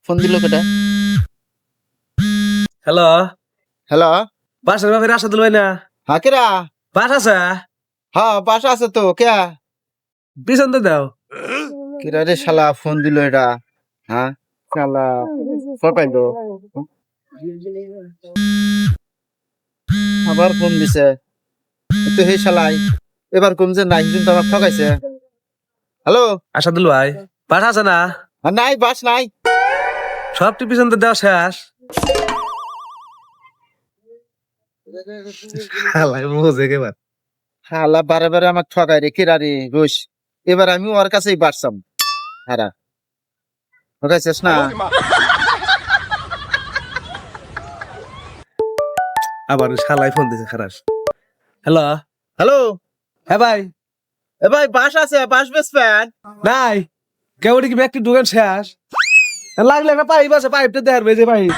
Phone দিল কেটা? Hello hello, বাসার বাপের আসাদুল ভাই না? হ্যাঁ কেরা? বাস আছে হ্যাঁ বাসা আছে তো, কে? পিছন তো দাও। কেরা রে শালা ফোন দিল এটা? হ্যাঁ শালা পাইলো, আবার ফোন দিছে তো হে শালাই। এবার কমছে নাই, কিন্তু আমার ঠকাইছে। হ্যালো, আসাদুল ভাই বাস আছে না? নাই বাস নাই। সবটি পিছন তো দেওয়া শেষ। হালাই বোঝে একেবার। শালা বারে বারে আমার ঠকাই রে, কেরা রে রোজ। এবার আমি ওর কাছেই বাড়ছাম। হারা ঠকাইছিস না? আবার শালাই ফোন দিছে খারাপ। হ্যালো হ্যালো, হ্যাঁ ভাই। এ ভাই বাস আছে, বাস বেচবেন? নাই কেউ কি ব্যক্তি দোকান শেষ লাগলে একটা পাইপ আছে, পাইপটা দেখার যে পাইপ